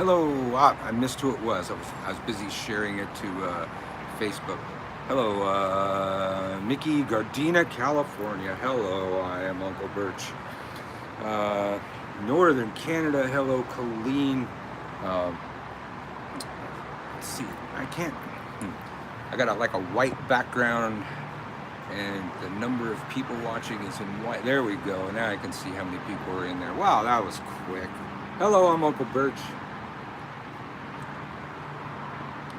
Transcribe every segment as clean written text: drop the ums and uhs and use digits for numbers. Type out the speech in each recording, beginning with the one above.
Hello, I missed who it was. I was busy sharing it to Facebook. Hello, Mickey Gardena, California. Hello, I am Uncle Birch. Uh, Northern Canada. Hello, Colleen. Uh, let's see. I can't. I got like a white background, and the number of people watching is in white. There we go. Now I can see how many people are in there. Wow, that was quick. Hello, I'm Uncle Birch.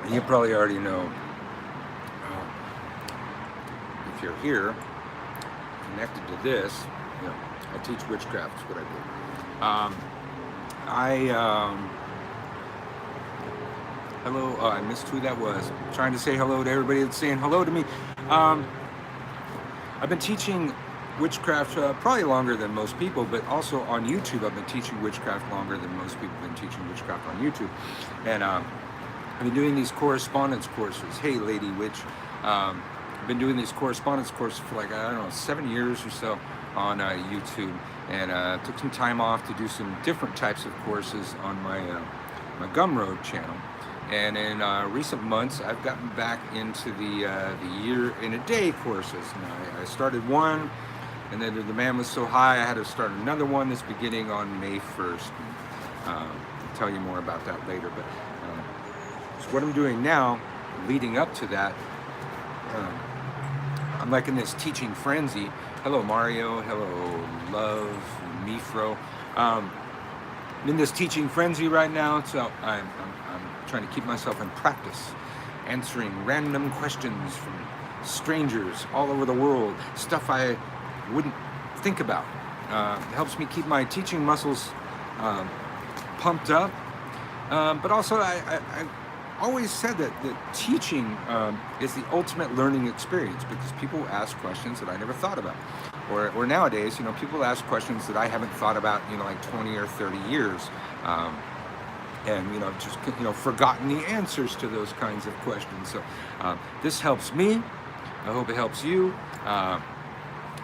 And you probably already know, if you're here, connected to this, you know, I teach witchcraft, is what I do. I, hello, I missed who that was. I'm trying to say hello to everybody that's saying hello to me. I've been teaching witchcraft probably longer than most people, but also on YouTube. I've been teaching witchcraft longer than most people have been teaching witchcraft on YouTube. And I've been doing these correspondence courses. Hey, Lady Witch. I've been doing these correspondence courses for like, I don't know, 7 years or so on YouTube. And took some time off to do some different types of courses on my Gumroad channel. And in recent months, I've gotten back into the year in a day courses. And I started one, and then the demand was so high, I had to start another one that's beginning on May 1st. And, I'll tell you more about that later. But so what I'm doing now, leading up to that, I'm like in this teaching frenzy. Hello, Mario. Hello, Love, Mifro. I'm in this teaching frenzy right now, so I'm trying to keep myself in practice, answering random questions from strangers all over the world, stuff I wouldn't think about. It helps me keep my teaching muscles pumped up, but also I always said that teaching is the ultimate learning experience, because people ask questions that I never thought about. Or nowadays, you know, people ask questions that I haven't thought about, you know, like 20 or 30 years. And, you know, just, you know, forgotten the answers to those kinds of questions. So this helps me. I hope it helps you. I've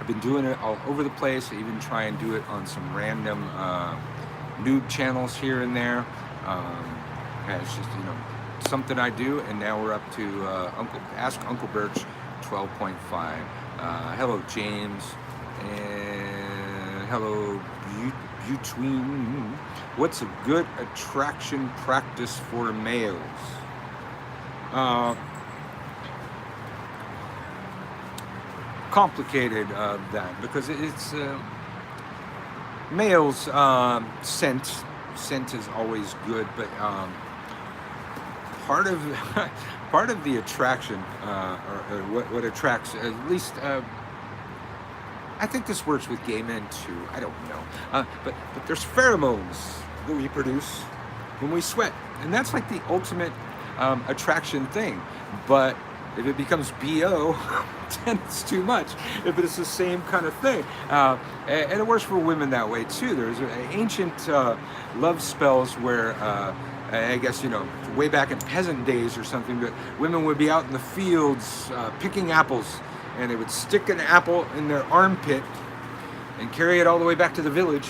been doing it all over the place. I even try and do it on some random noob channels here and there. And it's just, you know, something I do. And now we're up to Ask Uncle Birch 12.5. Hello, James. And hello, Between. What's a good attraction practice for males? Complicated that, because it's males scent is always good, but part of part of the attraction or what attracts, at least I think this works with gay men too. I don't know, but there's pheromones that we produce when we sweat, and that's like the ultimate attraction thing. But if it becomes BO, then it's too much. If it's the same kind of thing, and it works for women that way too. There's ancient love spells where. I guess, you know, way back in peasant days or something, but women would be out in the fields picking apples, and they would stick an apple in their armpit and carry it all the way back to the village,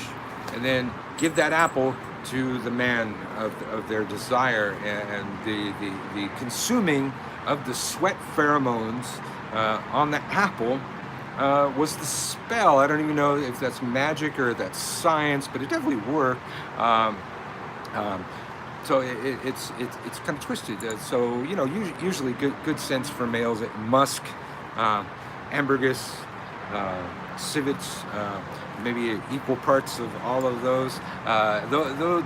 and then give that apple to the man of their desire. And the consuming of the sweat pheromones on the apple was the spell. I don't even know if that's magic or that's science, but it definitely worked. So it's kind of twisted. So, you know, usually good sense for males at musk, ambergris, civets, maybe equal parts of all of those.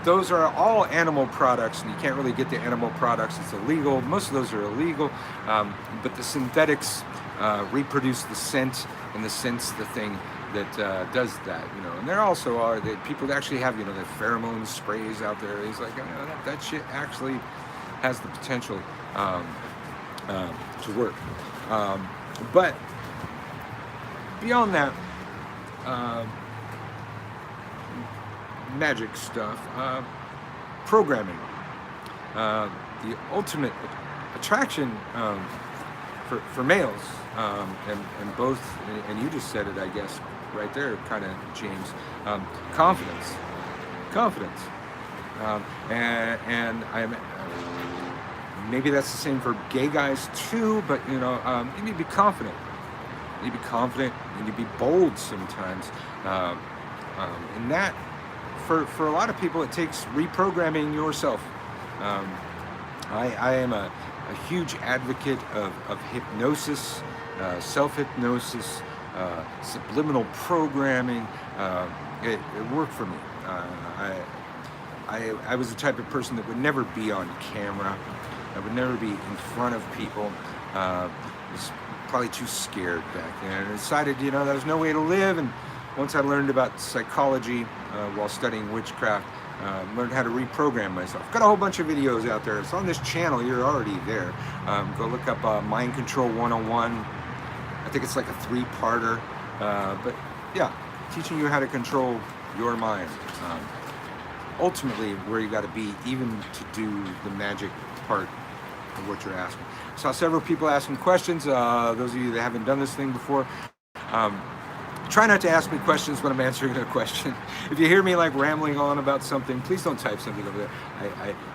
Those are all animal products, and you can't really get the animal products. It's illegal. Most of those are illegal, but the synthetics reproduce the scent, and the scent's the thing that does that, you know. And there also are people that actually have, you know, the pheromone sprays out there. He's like, that shit actually has the potential to work. But beyond that, magic stuff, programming, the ultimate attraction for males, and both, and you just said it, I guess, right there, kind of, James. Confidence. And I'm maybe that's the same for gay guys too. But you need to be confident. You need to be confident. You need to be bold sometimes. And that, for a lot of people, it takes reprogramming yourself. I am a huge advocate of hypnosis, self-hypnosis, subliminal programming. It worked for me. I was the type of person that would never be on camera. I would never be in front of people. Was probably too scared back then. I decided, there was no way to live. And once I learned about psychology while studying witchcraft, learned how to reprogram myself. Got a whole bunch of videos out there. It's on this channel. You're already there. Go look up Mind Control 101. I think it's like a 3-parter. But yeah, teaching you how to control your mind. Ultimately, where you got to be, even to do the magic part of what you're asking. Saw several people asking questions. Those of you that haven't done this thing before, try not to ask me questions when I'm answering a question. If you hear me like rambling on about something, please don't type something over there.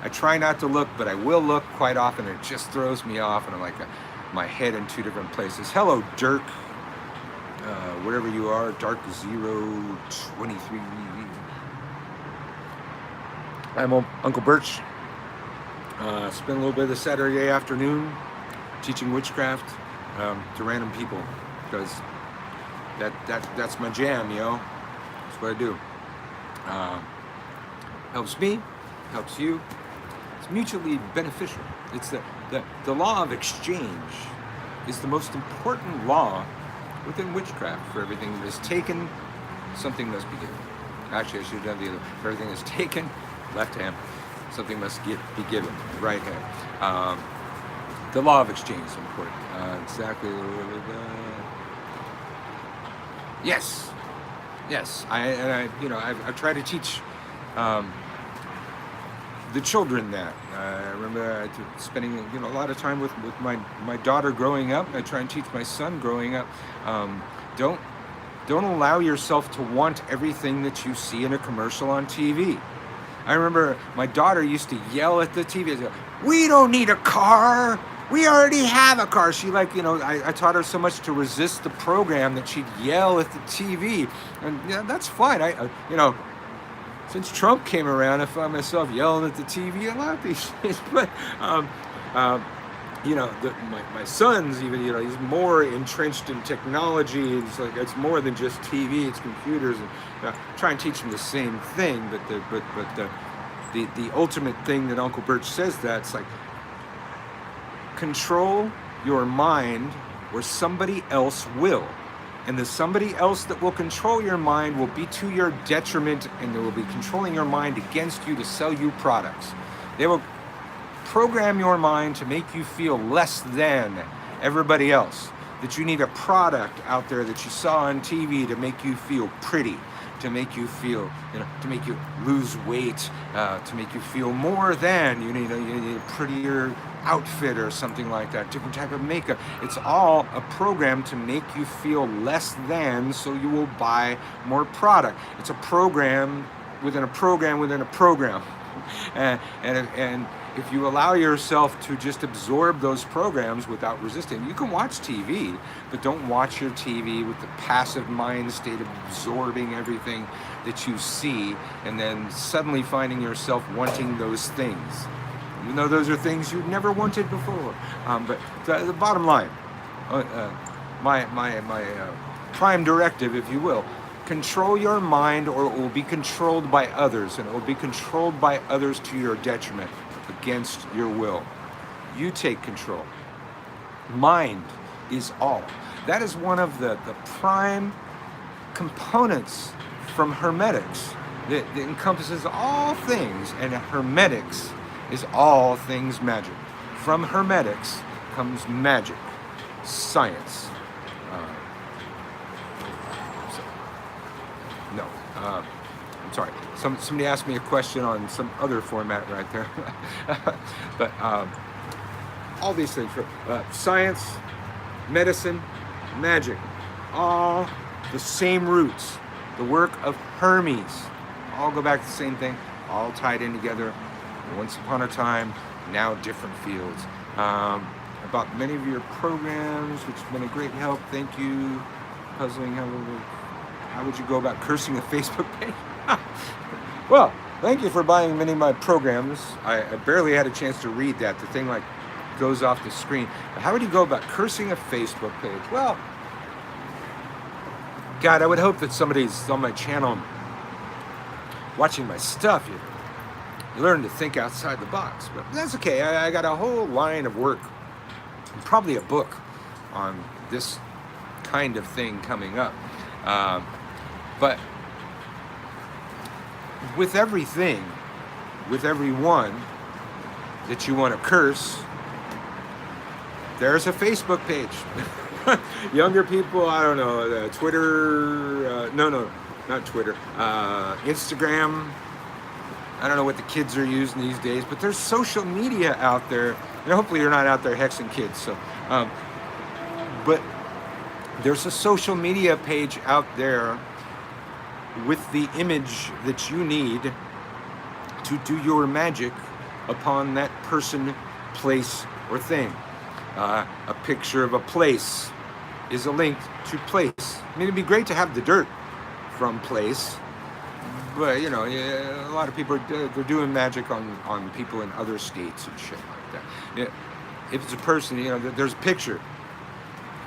I try not to look, but I will look quite often. It just throws me off, and I'm like my head in 2 different places. Hello, Dirk. Wherever you are, Dark 023. I'm Uncle Birch. Spend a little bit of the Saturday afternoon teaching witchcraft to random people, because that's my jam, That's what I do. Helps me, helps you. It's mutually beneficial. It's the law of exchange is the most important law within witchcraft. For everything that is taken, something must be given. Actually, I should have done the other. For everything that's taken, left hand, something must be given, right hand. The law of exchange is important. Exactly. Yes. I try to teach the children that. I remember spending a lot of time with my daughter growing up. I try and teach my son growing up. Don't allow yourself to want everything that you see in a commercial on TV. I remember my daughter used to yell at the TV, "We don't need a car. We already have a car." She I taught her so much to resist the program that she'd yell at the TV. And that's fine. Since Trump came around, I found myself yelling at the TV a lot these days. But, my son's even, he's more entrenched in technology. It's more than just TV, it's computers. And try and teach him the same thing. But the ultimate thing that Uncle Birch says, that's like, control your mind or somebody else will. And the somebody else that will control your mind will be to your detriment, and they will be controlling your mind against you to sell you products. They will program your mind to make you feel less than everybody else. That you need a product out there that you saw on TV to make you feel pretty, to make you feel, to make you lose weight, to make you feel more than. You need a prettier outfit or something like that, different type of makeup. It's all a program to make you feel less than, so you will buy more product. It's a program within a program within a program. And if you allow yourself to just absorb those programs without resisting, you can watch TV, but don't watch your TV with the passive mind state of absorbing everything that you see, and then suddenly finding yourself wanting those things, even though those are things you've never wanted before. But the bottom line, my prime directive, if you will, control your mind, or it will be controlled by others, and it will be controlled by others to your detriment, against your will. You take control. Mind is all. That is one of the prime components from Hermetics that encompasses all things, and Hermetics is all things magic. From Hermetics comes magic, science. I'm sorry. Somebody asked me a question on some other format right there. But all these things, science, medicine, magic, all the same roots. The work of Hermes, all go back to the same thing. all tied in together. Once upon a time, now different fields. About many of your programs, which have been a great help. Thank you. Puzzling, how would you go about cursing a Facebook page? Well, thank you for buying many of my programs. I barely had a chance to read that. The thing like goes off the screen. But how would you go about cursing a Facebook page? Well, God, I would hope that somebody's on my channel watching my stuff. You learn to think outside the box. But that's okay. I got a whole line of work, probably a book on this kind of thing coming up. But with everything, with everyone that you want to curse, there's a Facebook page. Younger people, I don't know, Twitter, no, not Twitter, Instagram. I don't know what the kids are using these days, but there's social media out there, and hopefully you're not out there hexing kids. So, but there's a social media page out there with the image that you need to do your magic upon that person, place, or thing. A picture of a place is a link to place. I mean, it'd be great to have the dirt from place, but you know, a lot of people they're doing magic on people in other states and shit like that. Yeah, if it's a person, you know, there's a picture,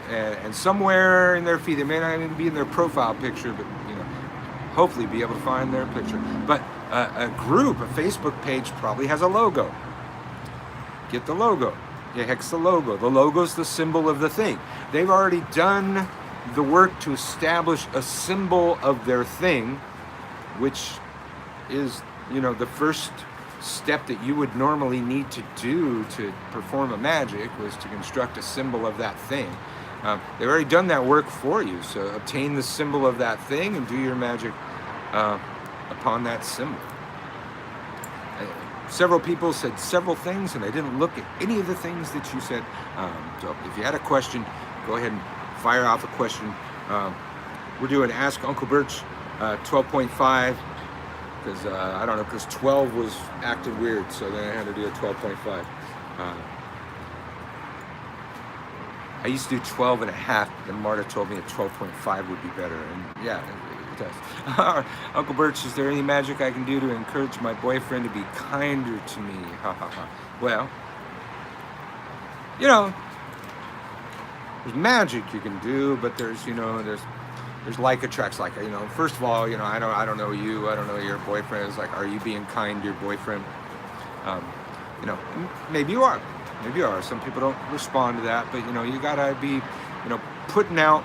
and somewhere in their feed, it may not even be in their profile picture, but you know, hopefully be able to find their picture. But a group, a Facebook page probably has a logo. Get the logo. You hex the logo. The logo's the symbol of the thing. They've already done the work to establish a symbol of their thing, which is, you know, the first step that you would normally need to do to perform a magic was to construct a symbol of that thing. They've already done that work for you, so obtain the symbol of that thing and do your magic upon that symbol. Several people said several things, and I didn't look at any of the things that you said. So if you had a question, go ahead and fire off a question. We're doing Ask Uncle Birch 12.5, because I don't know, because 12 was acting weird, so then I had to do a 12.5. I used to do 12 and a half, then Marta told me a 12.5 would be better, and yeah, it does. Uncle Birch, is there any magic I can do to encourage my boyfriend to be kinder to me? Ha ha ha. Well, you know, there's magic you can do, but there's, you know, there's like attracts like, you know. First of all, you know, I don't know you, I don't know your boyfriend. It's like, are you being kind to your boyfriend? You know, maybe you are. Maybe you are. Some people don't respond to that, but you know, you gotta be, you know, putting out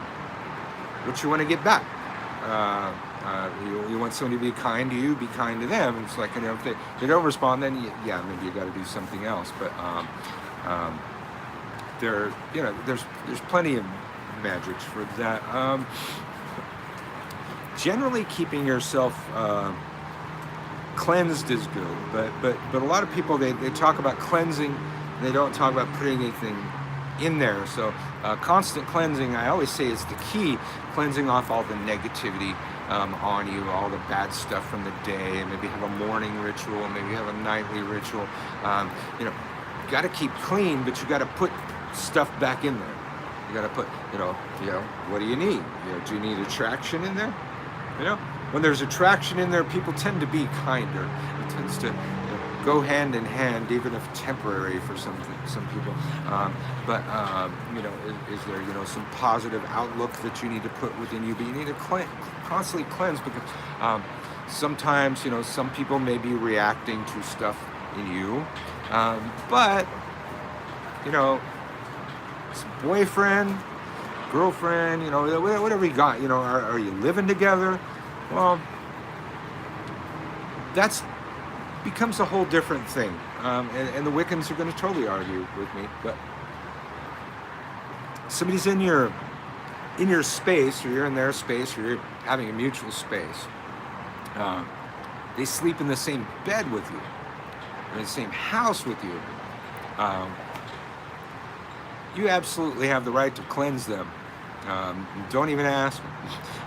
what you want to get back. You want somebody to be kind to you, be kind to them. It's like, you know, if they don't respond, then yeah, maybe you got to do something else. But you know, there's plenty of magics for that. Generally, keeping yourself cleansed is good, but a lot of people they talk about cleansing. They don't talk about putting anything in there. So constant cleansing, I always say, is the key. Cleansing off all the negativity on you, all the bad stuff from the day. Maybe have a morning ritual, maybe have a nightly ritual. You know, you got to keep clean, but you got to put stuff back in there. You got to put, you know, what do you need? You know, do you need attraction in there? You know, when there's attraction in there, people tend to be kinder. It tends to go hand in hand, even if temporary for some people. But you know, is there, you know, some positive outlook that you need to put within you? But you need to constantly cleanse, because sometimes, you know, some people may be reacting to stuff in you, but you know, it's boyfriend, girlfriend, you know, whatever you got. You know, are you living together? Well, that's becomes a whole different thing, and the Wiccans are going to totally argue with me. But somebody's in your space, or you're in their space, or you're having a mutual space. They sleep in the same bed with you, in the same house with you. You absolutely have the right to cleanse them Don't even ask them.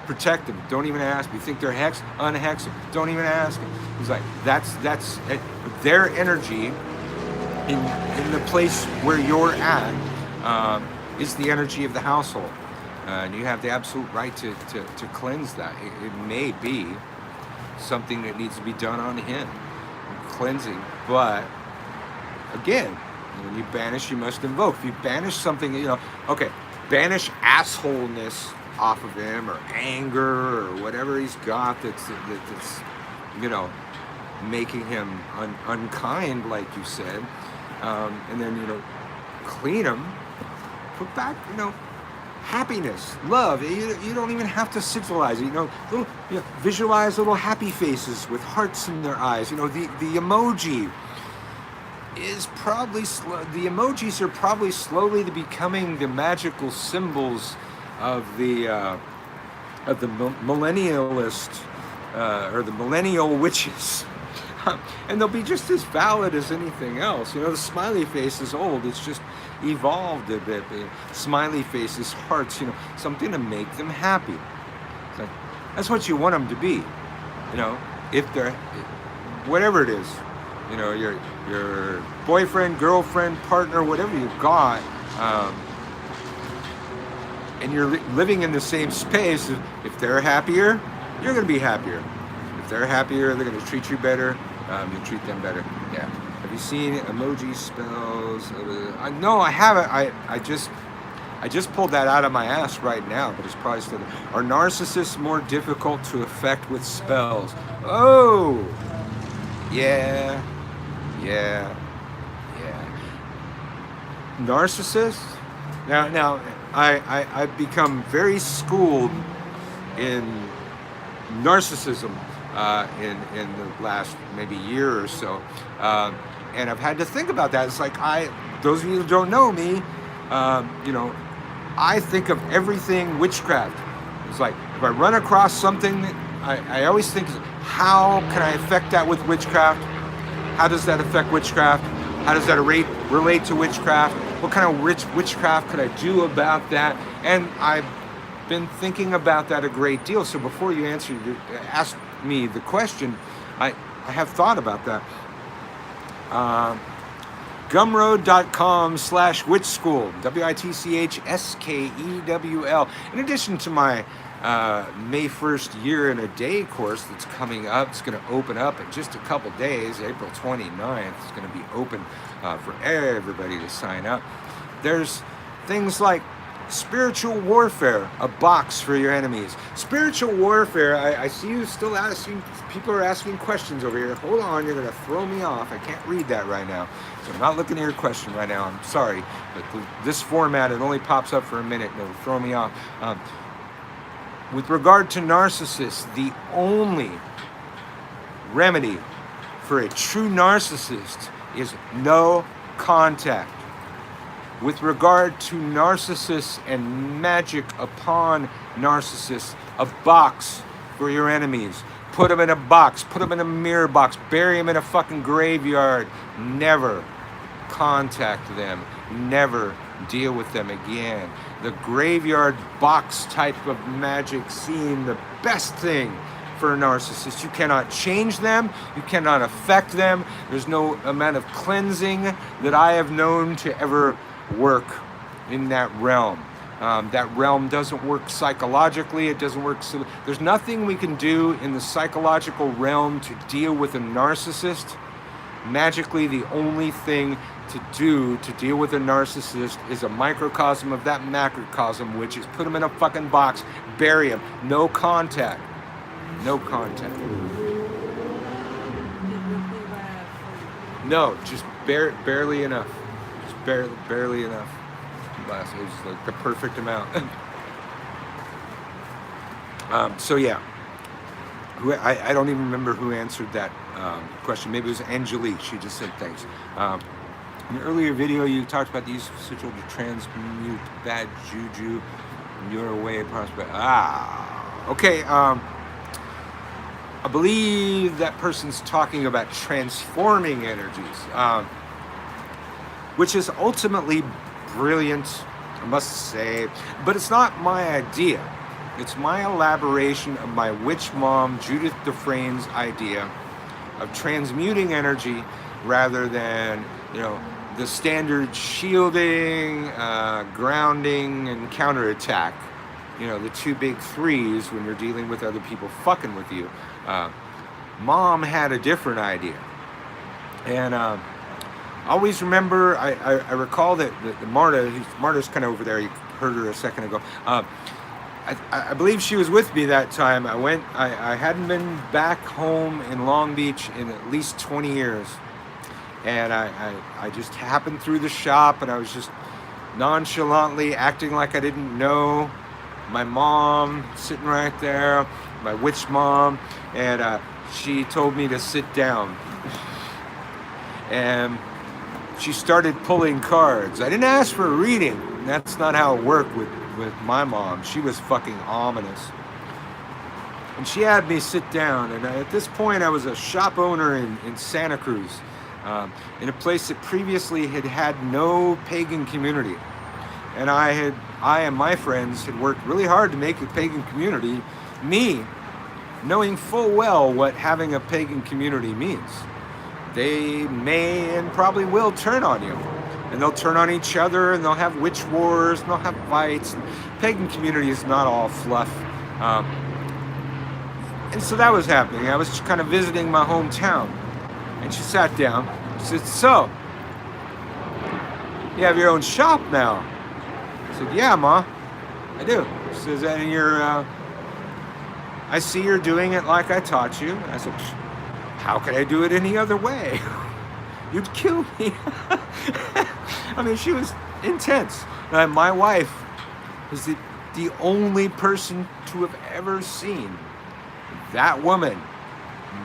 Protect them. Don't even ask. You think they're hex? Unhex them. Don't even ask them. He's like, that's their energy in the place where you're at is the energy of the household. And you have the absolute right to cleanse that. It may be something that needs to be done on him. Cleansing. But, again, when you banish, you must invoke. If you banish something, okay, banish assholeness off of him, or anger, or whatever he's got that's making him unkind, like you said, and then clean him, put back happiness, love. You don't even have to sigilize it. Visualize little happy faces with hearts in their eyes. The emoji is probably the emojis are probably slowly becoming the magical symbols of the millennialist or the millennial witches. And they'll be just as valid as anything else. The smiley face is old. It's just evolved a bit. The smiley faces, hearts, something to make them happy. So that's what you want them to be. If they're, whatever it is, your boyfriend, girlfriend, partner, whatever you've got, and you're living in the same space. If they're happier, you're going to be happier. If they're happier, they're going to treat you better. You treat them better. Yeah. Have you seen emoji spells? No, I haven't. I just pulled that out of my ass right now, but it's probably still there. Are narcissists more difficult to affect with spells? Oh, yeah. Narcissists? Now, I've become very schooled in narcissism in the last maybe year or so, and I've had to think about that. It's like those of you who don't know me, I think of everything witchcraft. It's like if I run across something, I always think, how can I affect that with witchcraft? How does that affect witchcraft? How does that relate to witchcraft? What kind of witchcraft could I do about that? And I've been thinking about that a great deal. So before you ask me the question, I have thought about that. Gumroad.com/witch school, WITCHSKEWL. In addition to my May 1st year and a day course that's coming up, it's going to open up in just a couple days, April 29th. It's going to be open for everybody to sign up. There's things like spiritual warfare, a box for your enemies. Spiritual warfare, I see you still asking, people are asking questions over here. Hold on, you're going to throw me off. I can't read that right now. So I'm not looking at your question right now. I'm sorry, but this format, it only pops up for a minute and it'll throw me off. With regard to narcissists, the only remedy for a true narcissist is no contact. With regard to narcissists and magic upon narcissists, a box for your enemies. Put them in a box, put them in a mirror box, bury them in a fucking graveyard. Never contact them, never deal with them again. The graveyard box type of magic seem the best thing for a narcissist. You cannot change them, you cannot affect them. There's no amount of cleansing that I have known to ever work in that realm. That realm doesn't work psychologically, it doesn't work. So there's nothing we can do in the psychological realm to deal with a narcissist. Magically, the only thing to do to deal with a narcissist is a microcosm of that macrocosm, which is put them in a fucking box, bury them, no contact. No contact. No, just barely enough. Just barely enough. It was like the perfect amount. So yeah, I don't even remember who answered that question. Maybe it was Angelique. She just said thanks. In the earlier video, you talked about the use of sigil to transmute bad juju in your way prospect. Okay. I believe that person's talking about transforming energies, which is ultimately brilliant I must say. But it's not my idea. It's my elaboration of my witch mom, Judith Dufresne's idea of transmuting energy rather than, the standard shielding, grounding, and counterattack. The two big threes when you're dealing with other people fucking with you. Mom had a different idea. And always remember, I recall that Marta's kind of over there, you heard her a second ago. I believe she was with me that time. I hadn't been back home in Long Beach in at least 20 years. And I just happened through the shop and I was just nonchalantly acting like I didn't know. My mom sitting right there, my witch mom, and she told me to sit down. And she started pulling cards. I didn't ask for a reading. That's not how it worked with my mom. She was fucking ominous. And she had me sit down. And at this point, I was a shop owner in Santa Cruz, in a place that previously had no pagan community. And I and my friends had worked really hard to make a pagan community. Me, knowing full well what having a pagan community means. They may and probably will turn on you. And they'll turn on each other, and they'll have witch wars, and they'll have fights. And pagan community is not all fluff. And so that was happening. I was kind of visiting my hometown. And she sat down. She said, "So, you have your own shop now?" I said, "Yeah, Ma, I do." She says, "And I see you're doing it like I taught you." I said, "How could I do it any other way? You'd kill me." I mean, she was intense. My wife was the only person to have ever seen that woman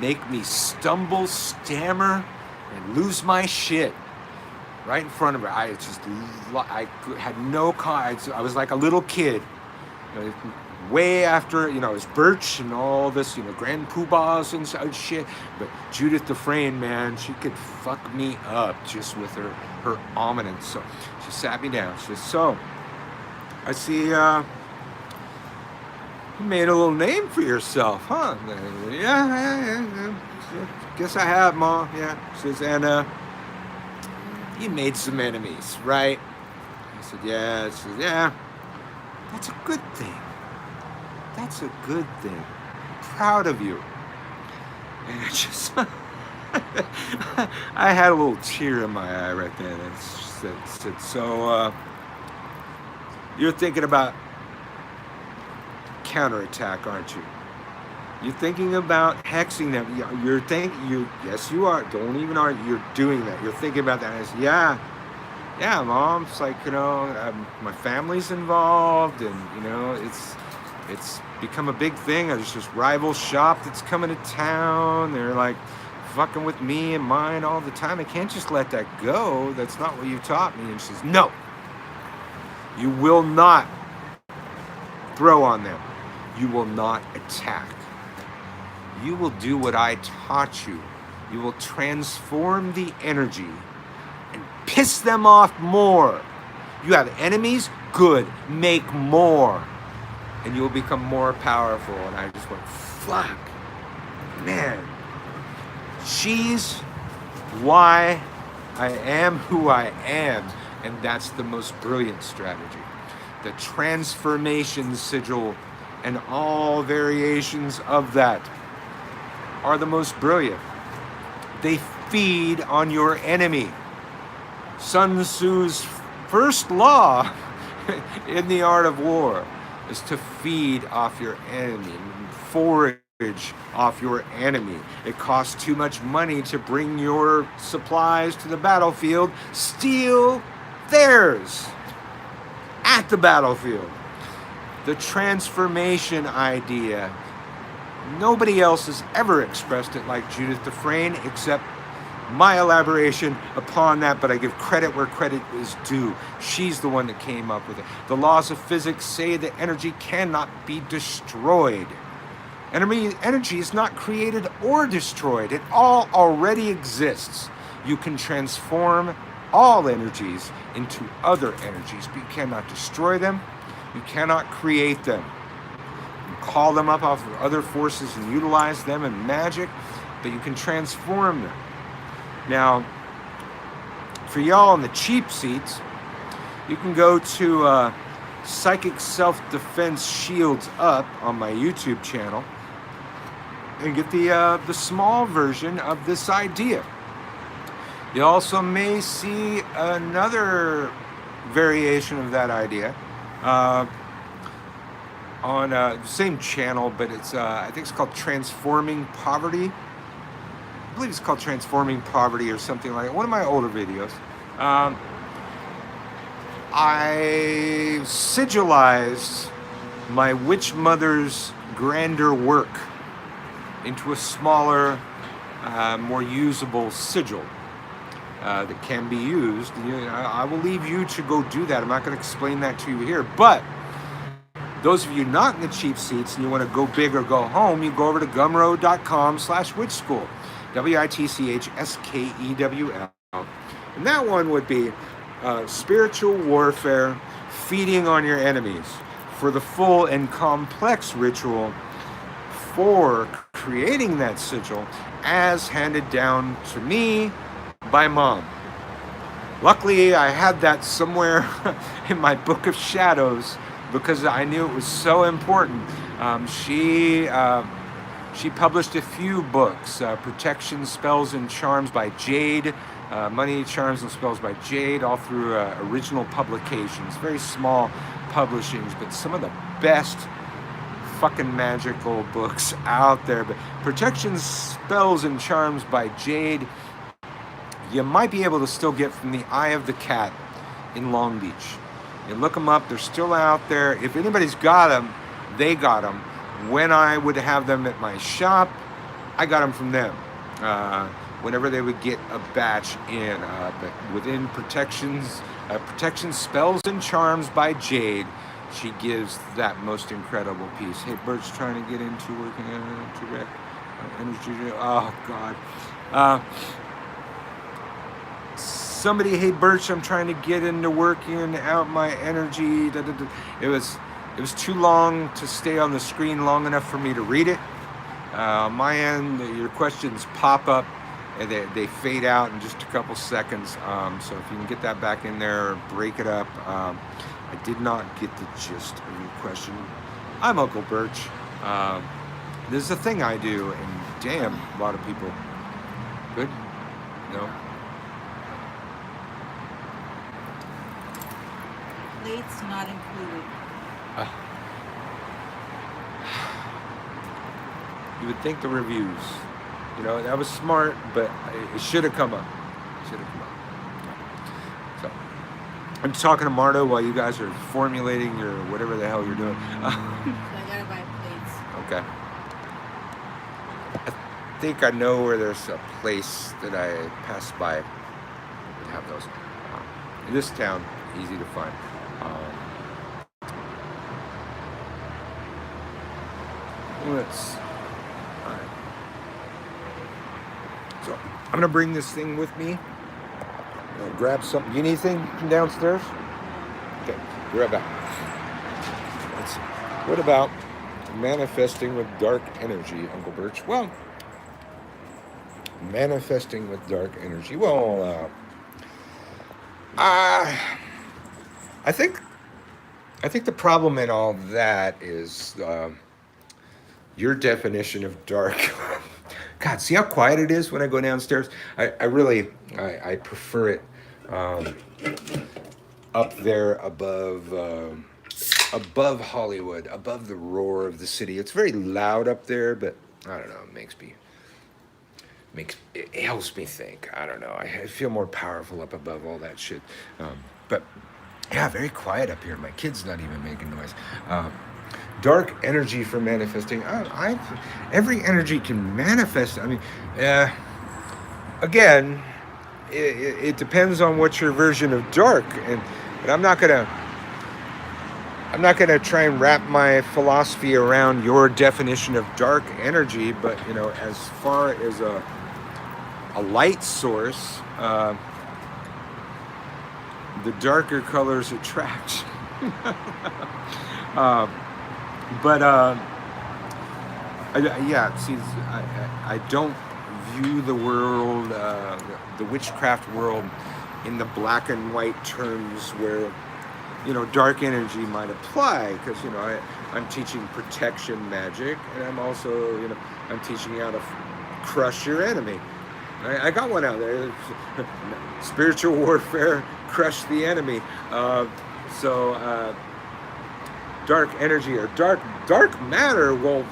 make me stumble, stammer, and lose my shit right in front of her. I had no cause. I was like a little kid. Way after, it was Birch and all this, grand poobahs and shit. But Judith Dufresne, man, she could fuck me up just with her ominence. So she sat me down. She said, "So, I see you made a little name for yourself, huh?" Yeah. Guess I have, Ma. Yeah. She says, "And you made some enemies, right?" I said, "Yeah." She says, "Yeah. That's a good thing. That's a good thing. I'm proud of you." And I just, I had a little tear in my eye right there. And I said, "So, you're thinking about counterattack, aren't you? You're thinking about hexing them. Yes, you are. Don't even argue. You're doing that. You're thinking about that." And I said, yeah, Mom. It's like, my family's involved, and, it's become a big thing. There's this rival shop that's coming to town. They're like fucking with me and mine all the time. I can't just let that go. That's not what you taught me. And she says, "No, you will not throw on them. You will not attack. You will do what I taught you. You will transform the energy and piss them off more. You have enemies? Good. Make more. And you'll become more powerful." And I just went, fuck, man. She's why I am who I am. And that's the most brilliant strategy. The transformation sigil and all variations of that are the most brilliant. They feed on your enemy. Sun Tzu's first law in the art of war is to feed off your enemy, forage off your enemy. It costs too much money to bring your supplies to the battlefield. Steal theirs at the battlefield. The transformation idea. Nobody else has ever expressed it like Judith Dufresne, except my elaboration upon that, but I give credit where credit is due. She's the one that came up with it. The laws of physics say that energy cannot be destroyed. Energy is not created or destroyed. It all already exists. You can transform all energies into other energies, but you cannot destroy them. You cannot create them. You call them up off of other forces and utilize them in magic, but you can transform them. Now, for y'all in the cheap seats, you can go to Psychic Self-Defense Shields Up on my YouTube channel and get the small version of this idea. You also may see another variation of that idea on the same channel, but it's I think it's called Transforming Poverty. I believe it's called Transforming Poverty or something like that. One of my older videos. I sigilized my witch mother's grander work into a smaller, more usable sigil that can be used. I will leave you to go do that. I'm not going to explain that to you here. But those of you not in the cheap seats and you want to go big or go home, you go over to gumroad.com/witchschool. WITCHSKEWL. And that one would be spiritual warfare, feeding on your enemies, for the full and complex ritual for creating that sigil as handed down to me by Mom. Luckily, I had that somewhere in my book of shadows because I knew it was so important. She published a few books, Protection, Spells, and Charms by Jade, Money, Charms, and Spells by Jade, all through original publications. Very small publishings, but some of the best fucking magical books out there. But Protection, Spells, and Charms by Jade, you might be able to still get from the Eye of the Cat in Long Beach. You look them up, they're still out there. If anybody's got them, they got them. When I would have them at my shop, I got them from them. Whenever they would get a batch in. But within Protection, Spells, and Charms by Jade, she gives that most incredible piece. Hey, Birch trying to get into working direct energy. Oh, God. Somebody, hey, Birch, I'm trying to get into working out my energy. It was too long to stay on the screen long enough for me to read it. On my end, your questions pop up and they fade out in just a couple seconds. So if you can get that back in there, break it up. I did not get the gist of your question. I'm Uncle Birch. This is a thing I do, and damn, a lot of people. Good? No? Plates not included. You would think the reviews, that was smart, but it should have come up. So, I'm talking to Marta while you guys are formulating your whatever the hell you're doing. So I gotta buy plates. Okay. I think I know where there's a place that I pass by that have those. In this town, easy to find. Let's. All right. So I'm gonna bring this thing with me. Grab something. You need anything from downstairs? Okay, be right back. Let's see. What about manifesting with dark energy, Uncle Birch? Well, manifesting with dark energy. Well, I think the problem in all that is your definition of dark. God, see how quiet it is when I go downstairs? I really prefer it up there above Hollywood, above the roar of the city. It's very loud up there, but I don't know, it helps me think. I don't know. I feel more powerful up above all that shit. But yeah, very quiet up here. My kid's not even making noise. Dark energy for manifesting. Every energy can manifest. I mean, again, it depends on what your version of dark. But I'm not gonna try and wrap my philosophy around your definition of dark energy. But as far as a light source, the darker colors attract. uh, but yeah, see, I don't view the world, the witchcraft world, in the black and white terms where, you know, dark energy might apply, because, you know, I'm teaching protection magic, and I'm also, you know, I'm teaching you how to crush your enemy. I got one out there. Spiritual warfare, crush the enemy. So dark energy or dark matter, well,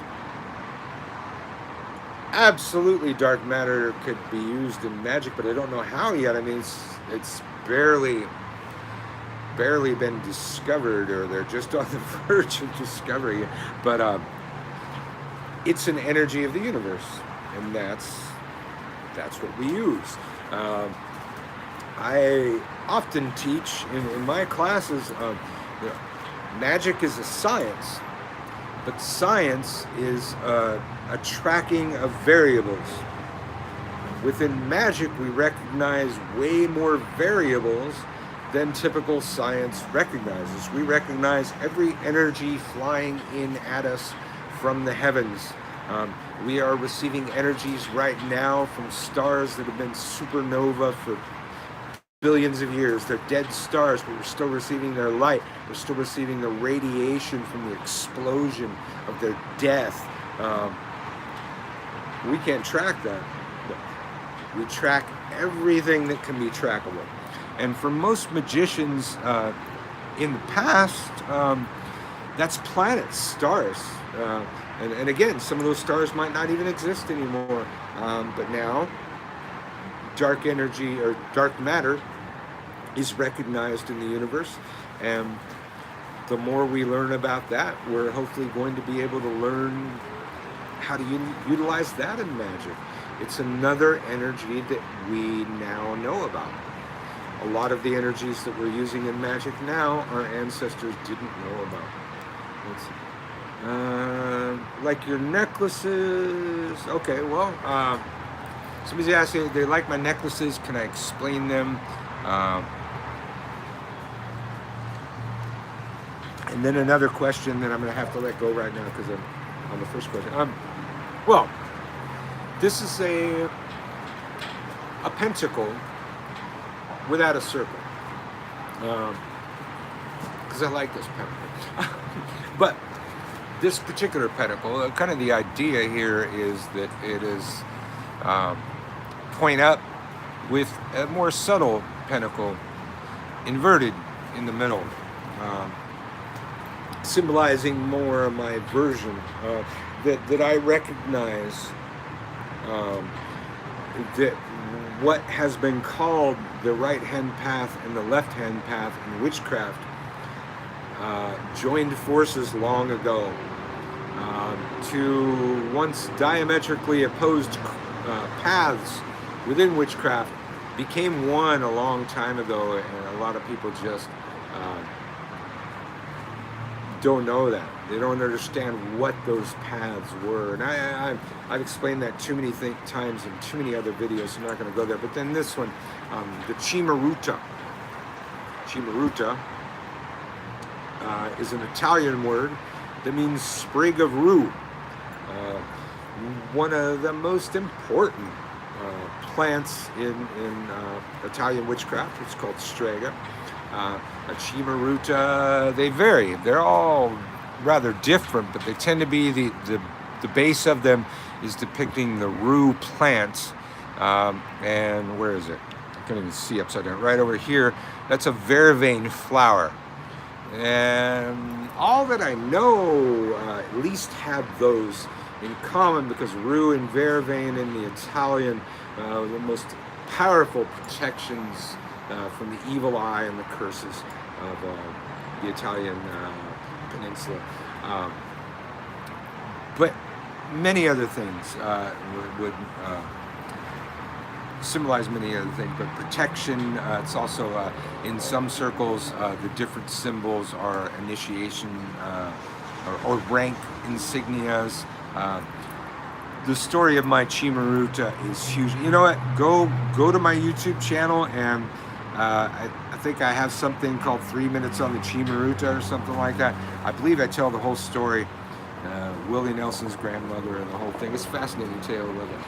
absolutely dark matter could be used in magic, but I don't know how yet. I mean, it's barely been discovered, or they're just on the verge of discovery. But it's an energy of the universe, and that's what we use. I often teach in my classes, you know, magic is a science, but science is a tracking of variables. Within magic, we recognize way more variables than typical science recognizes. We recognize every energy flying in at us from the heavens. We are receiving energies right now from stars that have been supernova for billions of years. They're dead stars, but we're still receiving their light. We're still receiving the radiation from the explosion of their death. We can't track that. We track everything that can be trackable. And for most magicians in the past, that's planets, stars. And again, some of those stars might not even exist anymore. But now, dark energy or dark matter is recognized in the universe. And the more we learn about that, we're hopefully going to be able to learn how to utilize that in magic. It's another energy that we now know about. A lot of the energies that we're using in magic now, our ancestors didn't know about. Let's see. Like your necklaces. Okay, well, somebody's asking, they like my necklaces. Can I explain them? And then another question that I'm going to have to let go right now because I'm on the first question. Well, this is a pentacle without a circle. Because I like this pentacle. But this particular pentacle, kind of the idea here is that it is point up with a more subtle pentacle inverted in the middle, symbolizing more of my version that I recognize that what has been called the right-hand path and the left-hand path in witchcraft joined forces long ago to once diametrically opposed paths within witchcraft became one a long time ago, and a lot of people just don't know that. They don't understand what those paths were. And I've explained that too many times in too many other videos, so I'm not going to go there. But then this one, the Chimaruta. Chimaruta is an Italian word that means sprig of rue. One of the most important plants in Italian witchcraft. It's called strega. A Chimaruta, they vary. They're all rather different, but they tend to be the base of them is depicting the rue plants. And where is it? I can't even see upside down. Right over here, that's a vervain flower. And all that I know at least have those in common, because rue and vervain in the Italian, the most powerful protections from the evil eye and the curses of the Italian peninsula. But many other things would symbolize many other things, but protection, it's also in some circles, the different symbols are initiation or rank insignias. The story of my Chimaruta is huge. You know what? Go to my YouTube channel and I think I have something called 3 Minutes on the Chimaruta or something like that. I believe I tell the whole story. Willie Nelson's grandmother and the whole thing. It's a fascinating tale of it.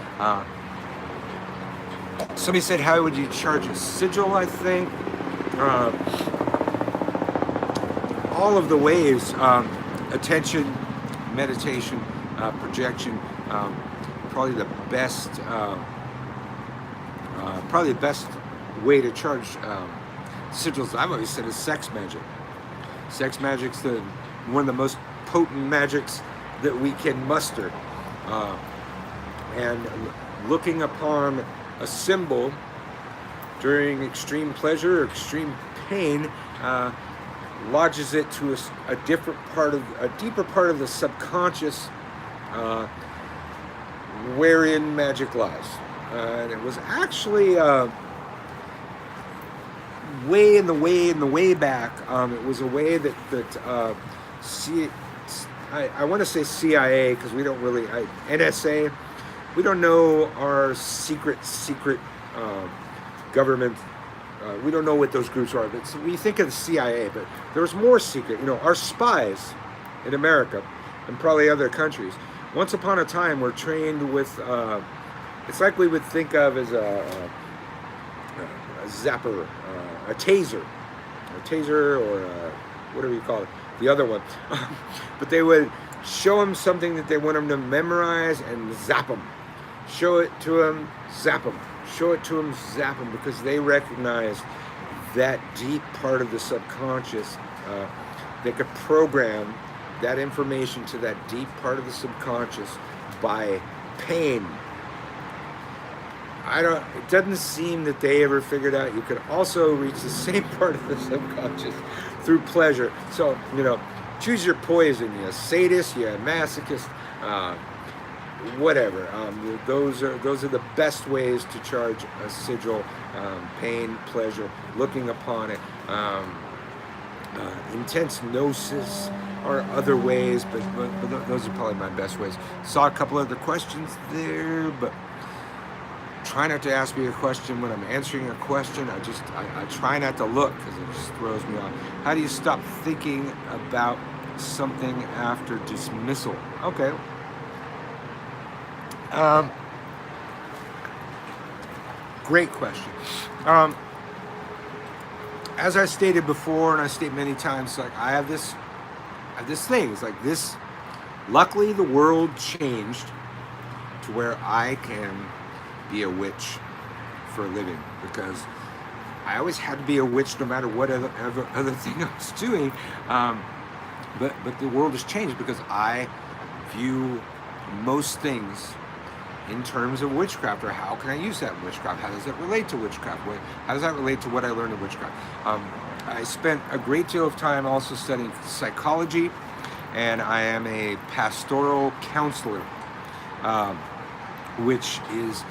Somebody said, how would you charge a sigil, I think? All of the ways, attention, meditation, projection, probably the best way to charge sigils, I've always said, is sex magic. Sex magic's one of the most potent magics that we can muster. And looking upon a symbol during extreme pleasure or extreme pain lodges it to a deeper part of the subconscious, wherein magic lies. And it was actually way back. It was a way that I want to say CIA, because we don't really, NSA, we don't know our secret government. We don't know what those groups are. But we think of the CIA, but there's more secret. Our spies in America and probably other countries, once upon a time, were trained with, it's like we would think of as a zapper, a taser, or whatever you call it, the other one. But they would show them something that they want them to memorize and zap them. Show it to them, zap them. Show it to them, zap them, because they recognize that deep part of the subconscious. They could program that information to that deep part of the subconscious by pain. It doesn't seem that they ever figured out you could also reach the same part of the subconscious through pleasure. So, choose your poison. You're a sadist, you're a masochist, whatever. Those are the best ways to charge a sigil. Pain, pleasure, looking upon it. Intense gnosis are other ways, but those are probably my best ways. Saw a couple other questions there, but try not to ask me a question when I'm answering a question. I try not to look, because it just throws me off. How do you stop thinking about something after dismissal? Okay. Great question. As I stated before, and I state many times, like I have this thing. It's like this. Luckily, the world changed to where I can be a witch for a living, because I always had to be a witch no matter what other thing I was doing. But the world has changed, because I view most things in terms of witchcraft, or how can I use that in witchcraft? How does it relate to witchcraft? How does that relate to what I learned in witchcraft? I spent a great deal of time also studying psychology, and I am a pastoral counselor, which is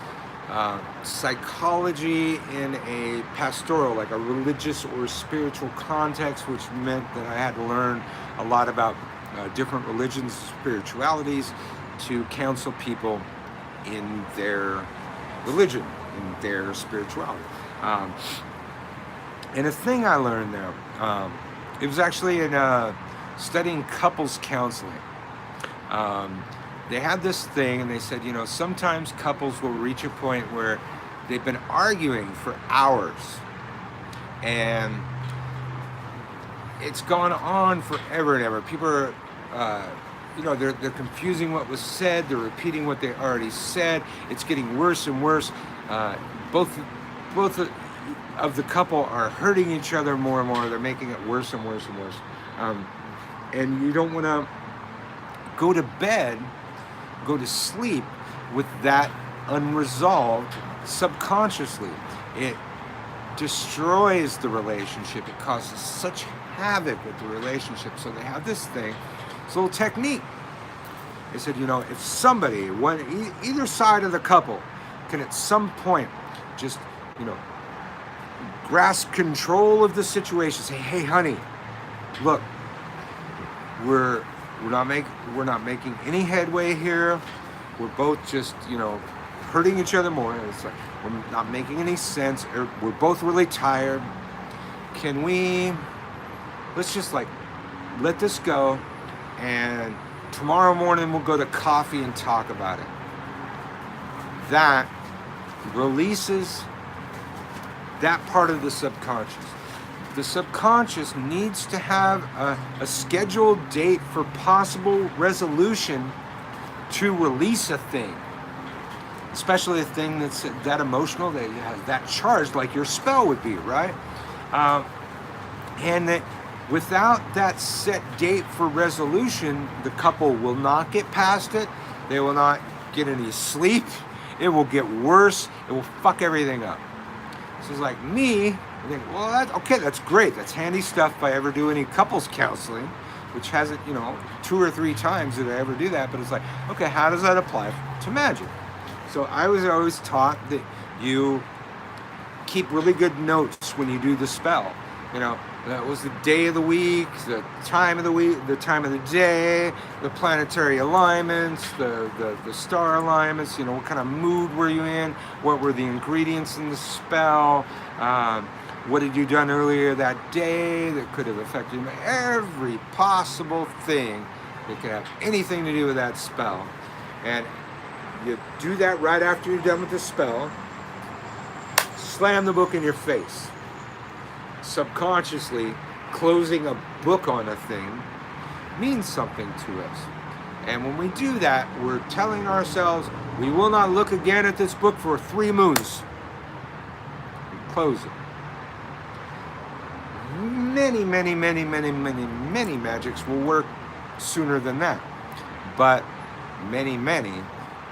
psychology in a pastoral, like a religious or spiritual context, which meant that I had to learn a lot about different religions, spiritualities, to counsel people in their religion, in their spirituality. And a thing I learned there, it was actually in studying couples counseling. They had this thing, and they said, sometimes couples will reach a point where they've been arguing for hours, and it's gone on forever and ever. People are, they're confusing what was said. They're repeating what they already said. It's getting worse and worse. Both of the couple are hurting each other more and more. They're making it worse and worse and worse. And you don't want to go to sleep with that unresolved subconsciously. It destroys the relationship. It causes such havoc with the relationship. So they have this thing, this little technique. They said, if somebody, either side of the couple, can at some point just, grasp control of the situation, say, hey, honey, look, we're not making any headway here. We're both just, hurting each other more. It's like we're not making any sense. We're both really tired. Can we, let's just like let this go, and tomorrow morning we'll go to coffee and talk about it. That releases that part of the subconscious. The subconscious needs to have a scheduled date for possible resolution to release a thing, especially a thing that's that emotional, that has that charged, like your spell would be, right? And that without that set date for resolution, the couple will not get past it. They will not get any sleep. It will get worse. It will fuck everything up. So it's like me, I think, well, that's great. That's handy stuff if I ever do any couples counseling, which hasn't, 2 or 3 times did I ever do that. But it's like, okay, how does that apply to magic? So I was always taught that you keep really good notes when you do the spell. That was the day of the week, the time of the day, the planetary alignments, the star alignments, what kind of mood were you in, what were the ingredients in the spell, what had you done earlier that day that could have affected you, every possible thing that could have anything to do with that spell. And you do that right after you're done with the spell, slam the book in your face. Subconsciously, closing a book on a thing means something to us. And when we do that, we're telling ourselves, we will not look again at this book for 3 moons. We close it. Many magics will work sooner than that. But many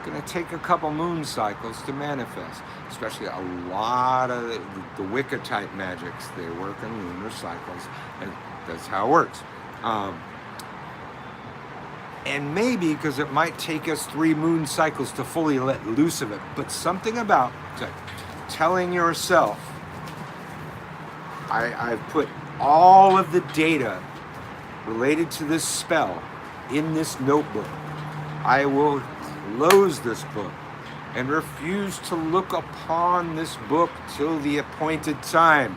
going to take a couple moon cycles to manifest. Especially a lot of the Wicca type magics, they work in lunar cycles, and that's how it works. And maybe because it might take us 3 moon cycles to fully let loose of it, but something about telling yourself, I've put all of the data related to this spell in this notebook. I will close this book and refuse to look upon this book till the appointed time.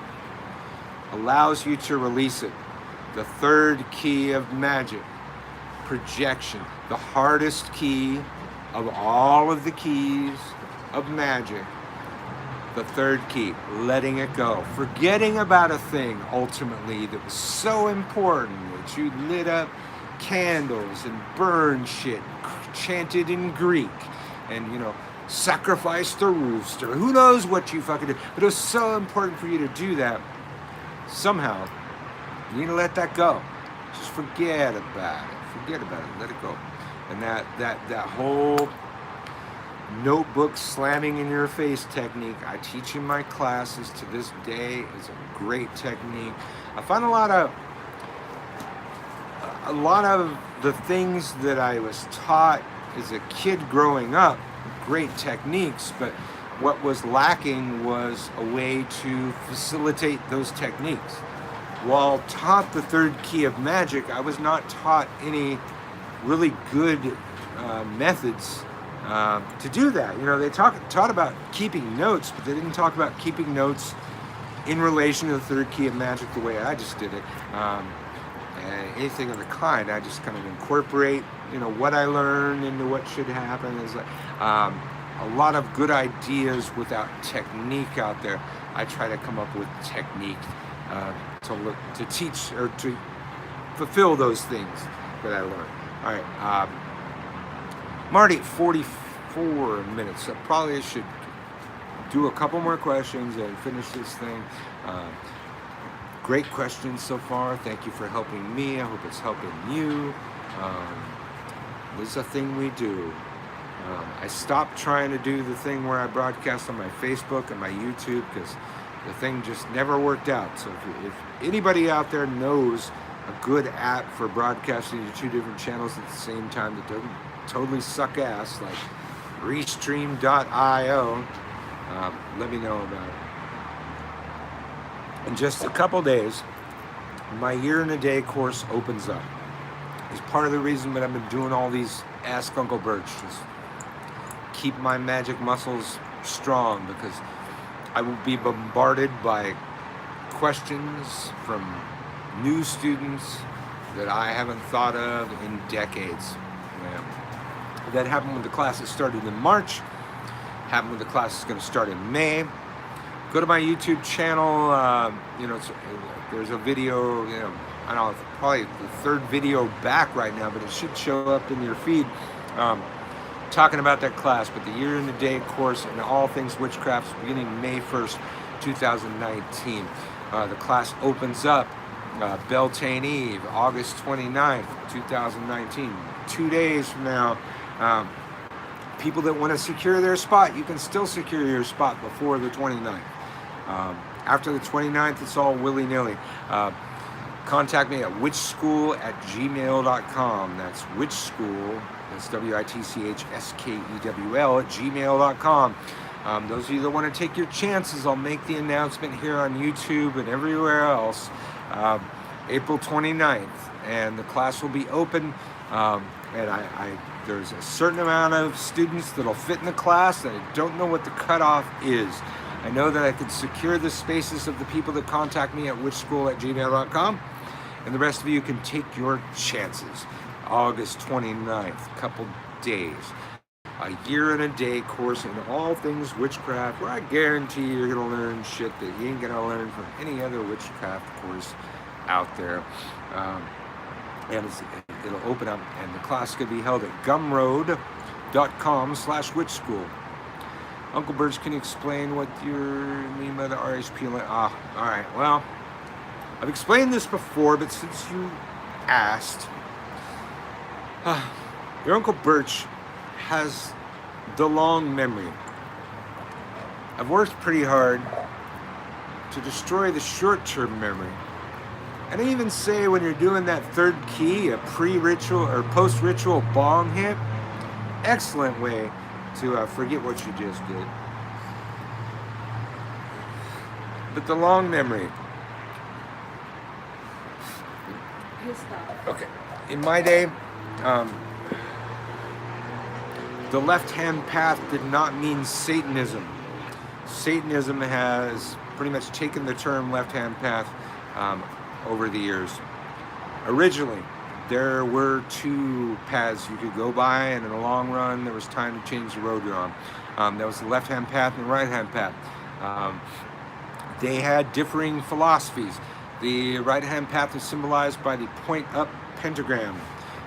Allows you to release it. The 3rd key of magic, projection, the hardest key of all of the keys of magic. The 3rd key, letting it go. Forgetting about a thing, ultimately, that was so important that you lit up candles and burned shit, chanted in Greek, and, sacrificed the rooster. Who knows what you fucking did. But it was so important for you to do that. Somehow, you need to let that go. Just forget about it. Let it go. And that whole notebook slamming in your face technique I teach in my classes to this day is a great technique. I find a lot of the things that I was taught as a kid growing up, great techniques, but what was lacking was a way to facilitate those techniques. While taught the 3rd key of magic, I was not taught any really good methods to do that. They taught about keeping notes, but they didn't talk about keeping notes in relation to the 3rd key of magic the way I just did it. Anything of the kind, I just kind of incorporate, what I learned into what should happen. Is a lot of good ideas without technique out there. I try to come up with technique to teach or to fulfill those things that I learned. All right, I'm already at 44 minutes, so probably I should do a couple more questions and finish this thing. Great questions so far. Thank you for helping me. I hope it's helping you. This is a thing we do. I stopped trying to do the thing where I broadcast on my Facebook and my YouTube because the thing just never worked out. So if anybody out there knows a good app for broadcasting to 2 different channels at the same time that doesn't totally suck ass, like Restream.io, let me know about it. In just a couple days, my Year in a Day course opens up. It's part of the reason that I've been doing all these Ask Uncle Birch. Just keep my magic muscles strong, because I will be bombarded by questions from new students that I haven't thought of in decades. Yeah. That happened when the classes started in March, happened when the class is going to start in May. Go to my YouTube channel. There's a video, I don't know, probably the third video back right now, but it should show up in your feed, talking about that class. But the Year and a Day course in all things witchcraft, beginning May 1st, 2019. The class opens up Beltane Eve, August 29th, 2019. 2 days from now. People that want to secure their spot, you can still secure your spot before the 29th. After the 29th, it's all willy-nilly. Contact me at witchschool@gmail.com. That's witchschool, that's WITCHSKEWL @gmail.com. Those of you that want to take your chances, I'll make the announcement here on YouTube and everywhere else. April 29th, and the class will be open. There's a certain amount of students that'll fit in the class, and I don't know what the cutoff is. I know that I could secure the spaces of the people that contact me at witchschool@gmail.com, and the rest of you can take your chances. August 29th, couple days. A Year and a Day course in all things witchcraft, where I guarantee you're going to learn shit that you ain't going to learn from any other witchcraft course out there. And it'll open up, and the class is going to be held at gumroad.com/witchschool. Uncle Birch, can you explain what you mean by the RHP? All right. Well, I've explained this before, but since you asked, your Uncle Birch has the long memory. I've worked pretty hard to destroy the short-term memory. And I even say, when you're doing that third key, a pre-ritual or post-ritual bong hit, excellent way to forget what you just did. But the long memory. Okay. In my day, the left-hand path did not mean Satanism. Satanism has pretty much taken the term left-hand path over the years. Originally, there were two paths you could go by, and in the long run, there was time to change the road you're on. There was the left-hand path and the right-hand path. They had differing philosophies. The right-hand path is symbolized by the point-up pentagram.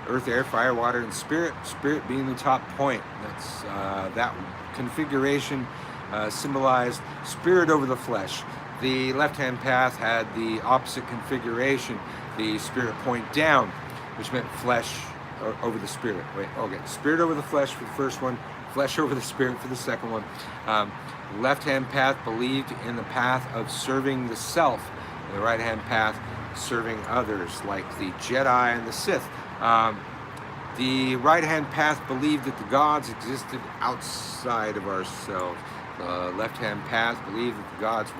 Earth, air, fire, water, and spirit. Spirit being the top point. That's that configuration symbolized spirit over the flesh. The left-hand path had the opposite configuration, the spirit point down, which meant flesh over the spirit. Spirit over the flesh for the first one, flesh over the spirit for the second one. Left-hand path believed in the path of serving the self. The right-hand path serving others, like the Jedi and the Sith. The right-hand path believed that the gods existed outside of ourselves. The left-hand path believed that the gods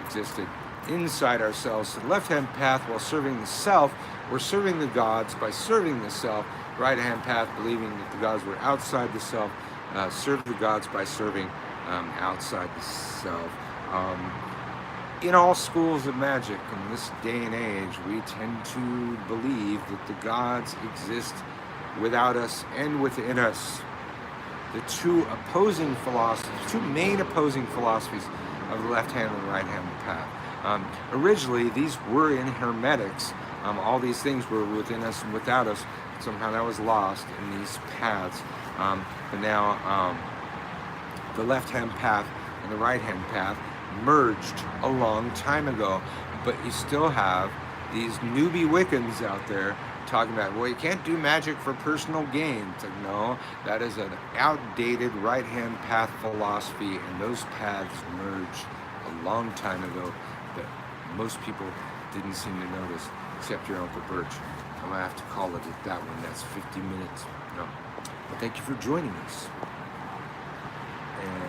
existed inside ourselves. So the left-hand path, while serving the self, we're serving the gods by serving the self. Right-hand path, believing that the gods were outside the self, serve the gods by serving outside the self. In all schools of magic in this day and age, we tend to believe that the gods exist without us and within us. The two main opposing philosophies of the left-hand and the right-hand path. Originally, these were in Hermetics. All these things were within us and without us. Somehow that was lost in these paths. But now, the left-hand path and the right-hand path merged a long time ago. But you still have these newbie Wiccans out there talking about, well, you can't do magic for personal gain. It's like, no, that is an outdated right-hand path philosophy, and those paths merged a long time ago that most people didn't seem to notice, except your Uncle Birch. I'm gonna have to call it at that one. That's 50 minutes. No. But thank you for joining us. And